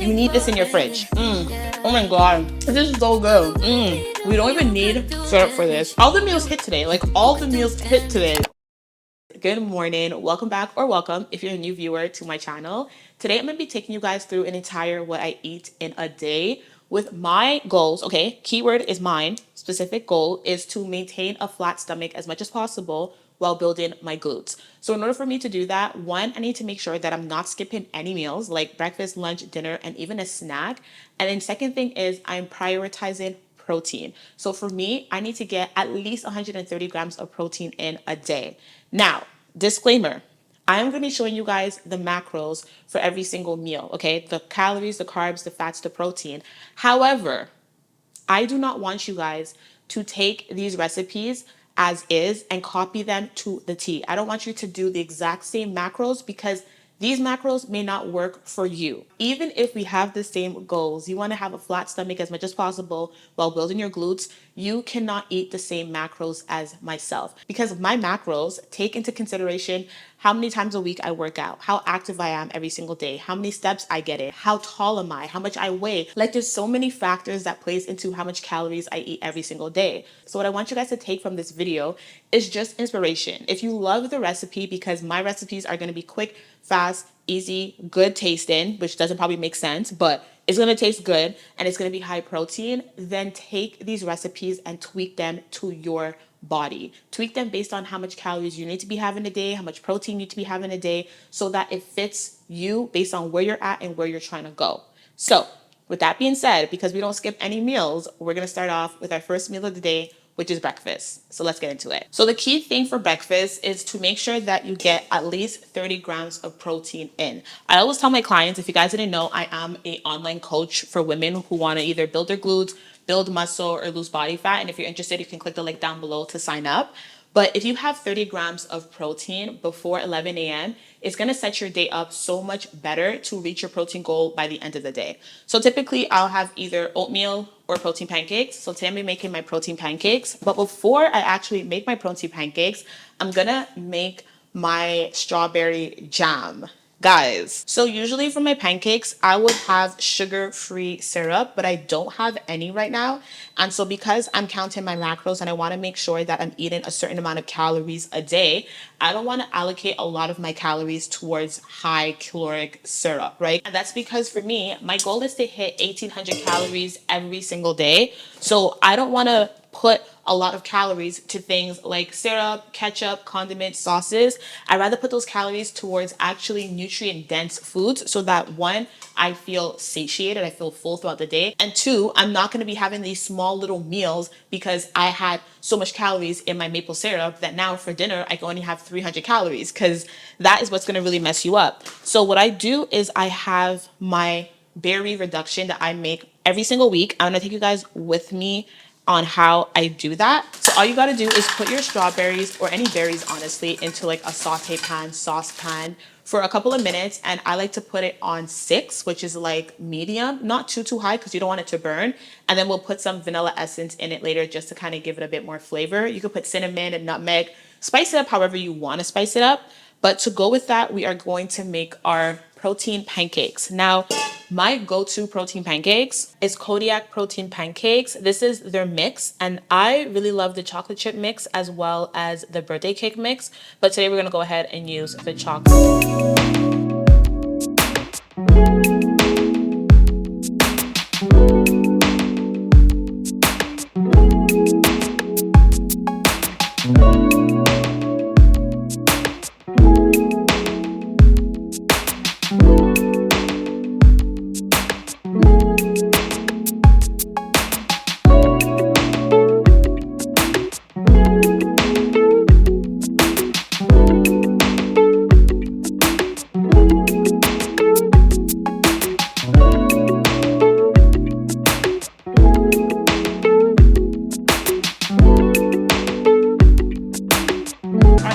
You need this in your fridge. Oh my god, this is so good. We don't even need syrup for this. All the meals hit today. Like, all the meals hit today. Good morning, welcome back, or welcome if you're a new viewer to my channel. Today I'm going to be taking you guys through an entire what I eat in a day with my goals. Okay, keyword is mine. Specific goal is to maintain a flat stomach as much as possible while building my glutes. So in order for me to do that, one, I need to make sure that I'm not skipping any meals like breakfast, lunch, dinner, and even a snack. And then second thing is I'm prioritizing protein. So for me, I need to get at least 130 grams of protein in a day. Now, disclaimer, I am going to be showing you guys the macros for every single meal, okay? The calories, the carbs, the fats, the protein. However, I do not want you guys to take these recipes as is and copy them to the T. I don't want you to do the exact same macros because these macros may not work for you. Even if we have the same goals, you want to have a flat stomach as much as possible while building your glutes, you cannot eat the same macros as myself because my macros take into consideration how many times a week I work out, how active I am every single day, how many steps I get in, how tall am I, how much I weigh. Like, there's so many factors that plays into how much calories I eat every single day. So what I want you guys to take from this video is just inspiration. If you love the recipe, because my recipes are going to be quick, fast, easy, good tasting, which doesn't probably make sense, but it's going to taste good and it's going to be high protein, then take these recipes and tweak them to your body. Tweak them based on how much calories you need to be having a day, how much protein you need to be having a day, so that it fits you based on where you're at and where you're trying to go. So with that being said, because we don't skip any meals, we're going to start off with our first meal of the day, which is breakfast. So let's get into it. So the key thing for breakfast is to make sure that you get at least 30 grams of protein in. I always tell my clients, if you guys didn't know, I am an online coach for women who want to either build their glutes, build muscle, or lose body fat. And if you're interested, you can click the link down below to sign up. But if you have 30 grams of protein before 11 a.m., it's going to set your day up so much better to reach your protein goal by the end of the day. So typically I'll have either oatmeal or protein pancakes. So today I'm making my protein pancakes. But before I actually make my protein pancakes, I'm going to make my strawberry jam. Guys, so usually for my pancakes, I would have sugar-free syrup, but I don't have any right now. And so because I'm counting my macros and I want to make sure that I'm eating a certain amount of calories a day, I don't want to allocate a lot of my calories towards high caloric syrup, right? And that's because for me, my goal is to hit 1,800 calories every single day. So I don't want to put a lot of calories to things like syrup, ketchup, condiments, sauces. I'd rather put those calories towards actually nutrient dense foods so that one, I feel satiated, I feel full throughout the day. And two, I'm not going to be having these small little meals because I had so much calories in my maple syrup that now for dinner, I can only have 300 calories because that is what's going to really mess you up. So what I do is I have my berry reduction that I make every single week. I'm going to take you guys with me on how I do that. So all you got to do is put your strawberries or any berries, honestly, into like a saute pan, sauce pan for a couple of minutes. And I like to put it on 6, which is like medium, not too high because you don't want it to burn. And then we'll put some vanilla essence in it later just to kind of give it a bit more flavor. You could put cinnamon and nutmeg, spice it up however you want to spice it up. But to go with that, we are going to make our protein pancakes. Now, my go-to protein pancakes is Kodiak protein pancakes. This is their mix, and I really love the chocolate chip mix as well as the birthday cake mix. But today we're gonna go ahead and use the chocolate.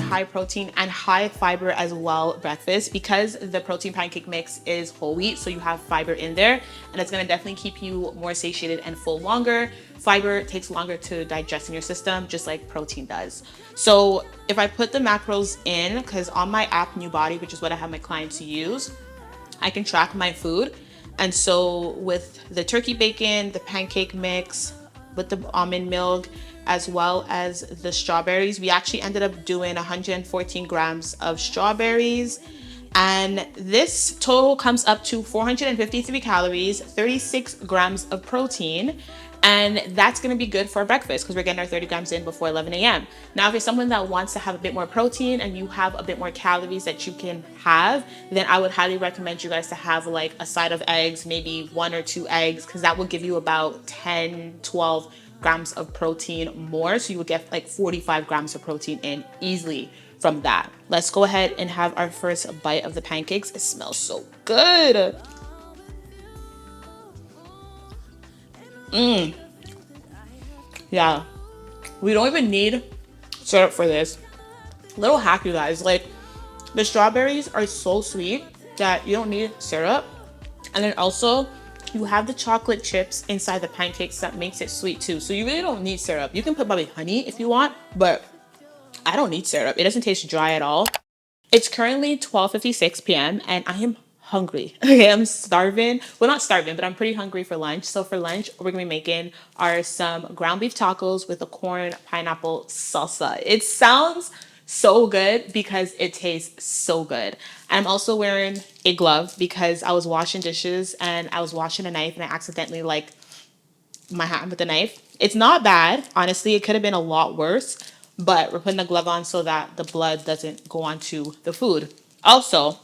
High protein and high fiber as well breakfast because the protein pancake mix is whole wheat, so you have fiber in there and it's going to definitely keep you more satiated and full longer. Fiber takes longer to digest in your system, just like protein does. So if I put the macros in, because on my app New Body, which is what I have my clients use, I can track my food. And so with the turkey bacon, the pancake mix, with the almond milk, as well as the strawberries, we actually ended up doing 114 grams of strawberries. And this total comes up to 453 calories, 36 grams of protein. And that's gonna be good for breakfast because we're getting our 30 grams in before 11 a.m. Now, if you're someone that wants to have a bit more protein and you have a bit more calories that you can have, then I would highly recommend you guys to have like a side of eggs, maybe 1 or 2 eggs, because that will give you about 10, 12 grams of protein more. So you would get like 45 grams of protein in easily from that. Let's go ahead and have our first bite of the pancakes. It smells so good. Yeah, we don't even need syrup for this. Little hack, you guys, like the strawberries are so sweet that you don't need syrup. And then also you have the chocolate chips inside the pancakes that makes it sweet too. So you really don't need syrup. You can put probably honey if you want, but I don't need syrup. It doesn't taste dry at all. It's currently 12:56 p.m. and I am hungry. Okay, I'm starving. Well, not starving, but I'm pretty hungry for lunch. So for lunch, we're gonna be making some ground beef tacos with a corn pineapple salsa. It sounds so good because it tastes so good. I'm also wearing a glove because I was washing dishes and I was washing a knife and I accidentally like my hand with the knife. It's not bad, honestly. It could have been a lot worse, but we're putting the glove on so that the blood doesn't go onto the food. Also,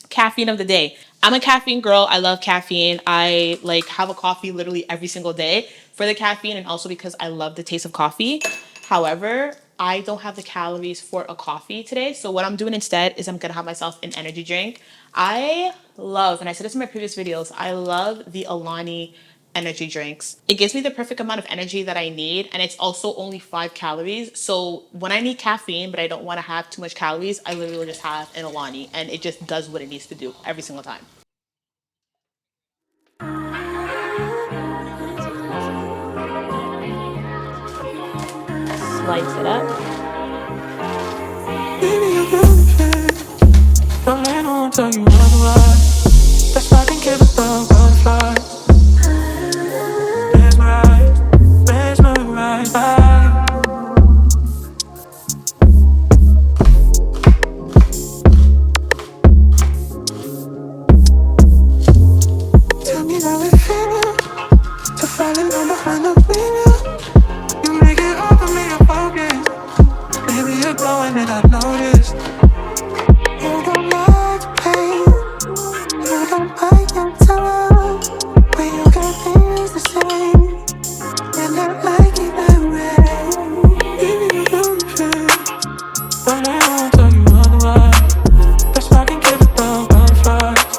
caffeine of the day. I'm a caffeine girl. I love caffeine. I like have a coffee literally every single day for the caffeine and also because I love the taste of coffee. However, I don't have the calories for a coffee today. So what I'm doing instead is I'm gonna have myself an energy drink. I love, and I said this in my previous videos, I love the Alani energy drinks. It gives me the perfect amount of energy that I need, and it's also only 5 calories. So when I need caffeine, but I don't want to have too much calories, I literally will just have an Alani, and it just does what it needs to do every single time. Slice it up. Don't let no one tell you otherwise. That's why I can give a dog butterflies. Mesmerized by you. Tell me how it feels to fall in love behind the wheel. You make it hard for me to focus. Baby, you're glowing and I noticed. You don't like pain. You don't bite your tongue. When you got things to say, and I like it that way. Baby, you don't feel. Don't let no one tell you otherwise. That's why I can give a dog butterflies.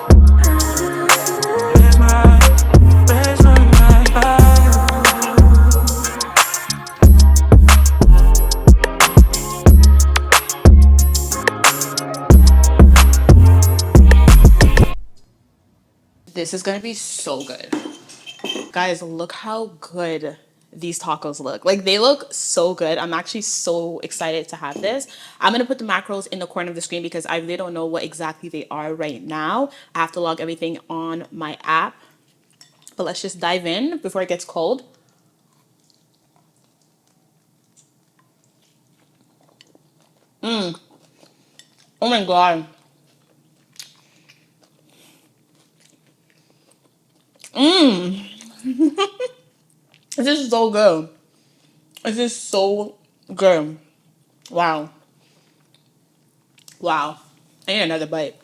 Mesmerized by you. This is gonna be so good. Guys, look how good these tacos look. Like, they look so good. I'm actually so excited to have this. I'm gonna put the macros in the corner of the screen because I really don't know what exactly they are right now. I have to log everything on my app. But let's just dive in before it gets cold. Oh my god. This is so good. This is so good. Wow. Wow. I need another bite.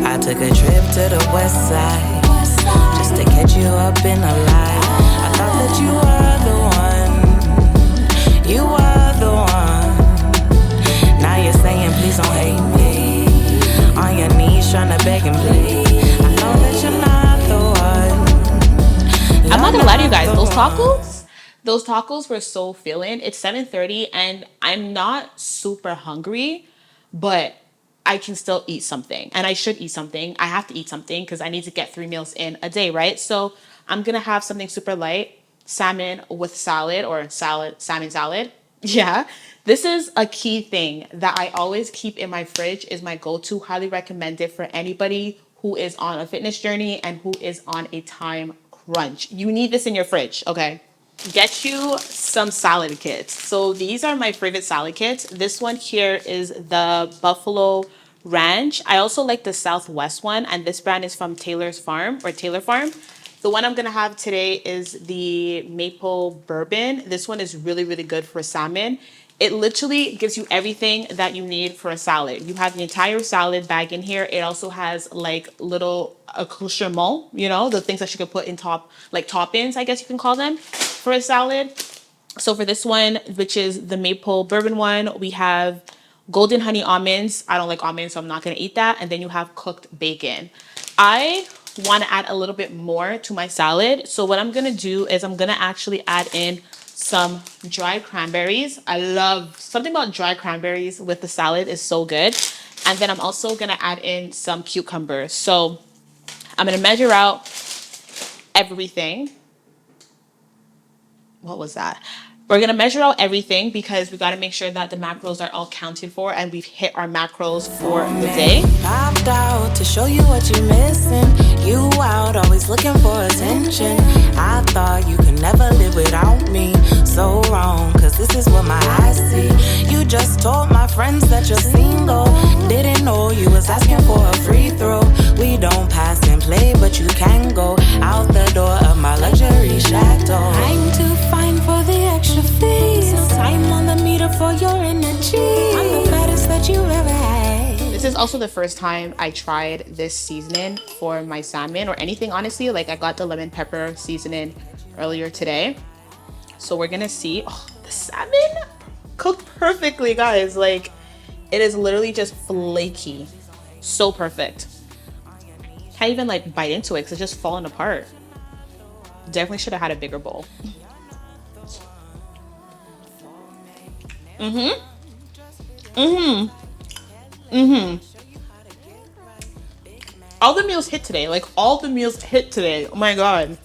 I took a trip to the west side just to catch you up in the light. I thought that you were the one. You were the one. Now you're saying please don't hate me. On your knees trying to beg and plead. I know that you're not the one. I'm not gonna lie to you guys, those tacos, Those tacos were so filling. It's 7:30 and I'm not super hungry, but I can still eat something. And I should eat something. I have to eat something because I need to get 3 meals in a day, right? So I'm gonna have something super light, salmon with salad or salmon salad. Yeah. This is a key thing that I always keep in my fridge is my go-to, highly recommended for anybody who is on a fitness journey and who is on a time crunch. You need this in your fridge, okay? Get you some salad kits. So these are my favorite salad kits. This one here is the Buffalo Ranch. I also like the Southwest one, and this brand is from Taylor's Farm or Taylor Farm. The one I'm gonna have today is the Maple Bourbon. This one is really, really good for salmon. It literally gives you everything that you need for a salad. You have the entire salad bag in here. It also has like little accoutrement, you know, the things that you could put in top, like toppings, I guess you can call them, for a salad. So for this one, which is the maple bourbon one, we have golden honey almonds. I don't like almonds, so I'm not gonna eat that. And then you have cooked bacon. I want to add a little bit more to my salad. So what I'm gonna do is I'm gonna actually add in some dried cranberries. I love something about dried cranberries with the salad is so good. And then I'm also gonna add in some cucumbers. So I'm gonna measure out everything. What was that? We're gonna measure out everything because we gotta make sure that the macros are all counted for and we've hit our macros for the day. Popped out to show you what you're missing. You out, always looking for attention. I thought you could never live without me. So wrong, cause this is what my eyes see. You just told my friends that you're single. Didn't know you was asking for a free throw. We don't pass and play, but you can go out the door of my luxury chateau. I'm too fine for the extra fees. No time on the meter for your energy. I'm the fattest that you ever had. This is also the first time I tried this seasoning for my salmon or anything, honestly. Like I got the lemon pepper seasoning earlier today. So we're gonna see. Oh, the salmon cooked perfectly, guys. Like it is literally just flaky. So perfect. Can't even like bite into it because it's just falling apart. Definitely should have had a bigger bowl. All the meals hit today. Like all the meals hit today. Oh my god.